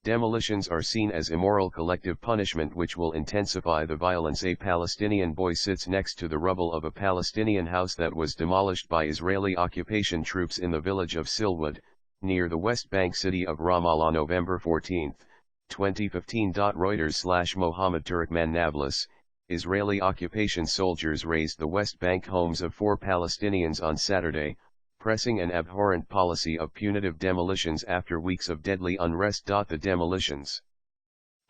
Demolitions are seen as immoral collective punishment which will intensify the violence. A Palestinian boy sits next to the rubble of a Palestinian house that was demolished by Israeli occupation troops in the village of Silwad, near the West Bank city of Ramallah November 14, 2015. Reuters/Mohamad TorokmanNablus, Israeli occupation soldiers razed the West Bank homes of 4 Palestinians on Saturday, pressing an abhorrent policy of punitive demolitions after weeks of deadly unrest. The demolitions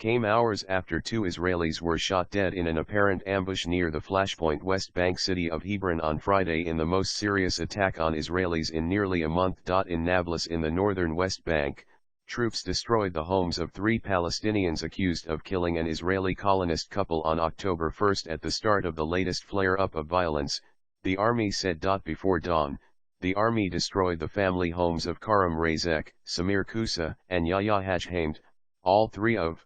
came hours after 2 Israelis were shot dead in an apparent ambush near the flashpoint West Bank city of Hebron on Friday, in the most serious attack on Israelis in nearly a month. In Nablus in the northern West Bank, troops destroyed the homes of 3 Palestinians accused of killing an Israeli colonist couple on October 1 at the start of the latest flare-up of violence, the army said. Before dawn, the army destroyed the family homes of Karam Razek, Samir Kusa, and Yahya Hajhamed, all 3 of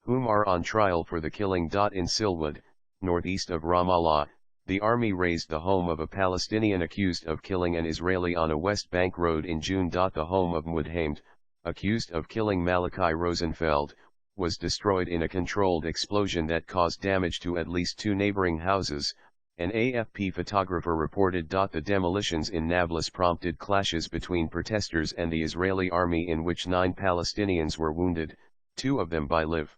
whom are on trial for the killing. In Silwad, northeast of Ramallah, the army razed the home of a Palestinian accused of killing an Israeli on a West Bank road in June. The home of Mudhamed, accused of killing Malachi Rosenfeld, was destroyed in a controlled explosion that caused damage to at least 2 neighboring houses, an AFP photographer reported. The demolitions in Nablus prompted clashes between protesters and the Israeli army in which 9 Palestinians were wounded, 2 of them by live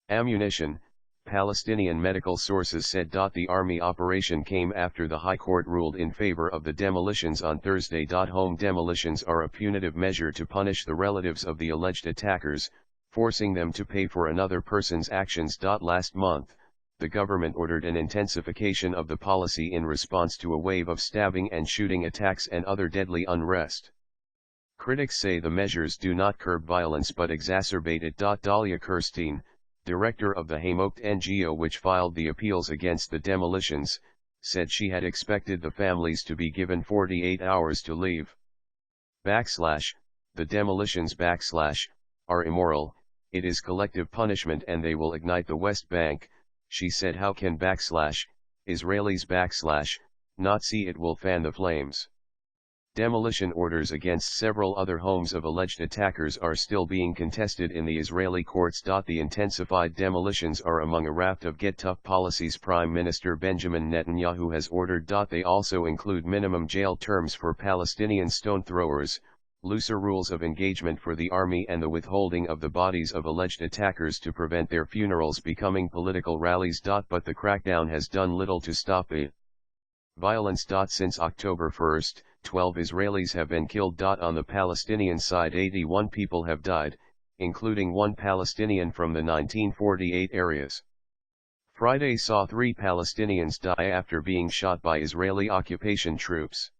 ammunition, Palestinian medical sources said. The army operation came after the High Court ruled in favor of the demolitions on Thursday. Home demolitions are a punitive measure to punish the relatives of the alleged attackers, forcing them to pay for another person's actions. Last month, the government ordered an intensification of the policy in response to a wave of stabbing and shooting attacks and other deadly unrest. Critics say the measures do not curb violence but exacerbate it. Dalia Kirstein, director of the Hamocht NGO which filed the appeals against the demolitions, said she had expected the families to be given 48 hours to leave. The demolitions are immoral, it is collective punishment and they will ignite the West Bank, she said. How can Israelis not see it will fan the flames? Demolition orders against several other homes of alleged attackers are still being contested in the Israeli courts. The intensified demolitions are among a raft of get tough policies Prime Minister Benjamin Netanyahu has ordered. They also include minimum jail terms for Palestinian stone throwers, looser rules of engagement for the army and the withholding of the bodies of alleged attackers to prevent their funerals becoming political rallies. But the crackdown has done little to stop the violence. Since October 1, 12 Israelis have been killed. On the Palestinian side 81 people have died, including 1 Palestinian from the 1948 areas. Friday saw 3 Palestinians die after being shot by Israeli occupation troops.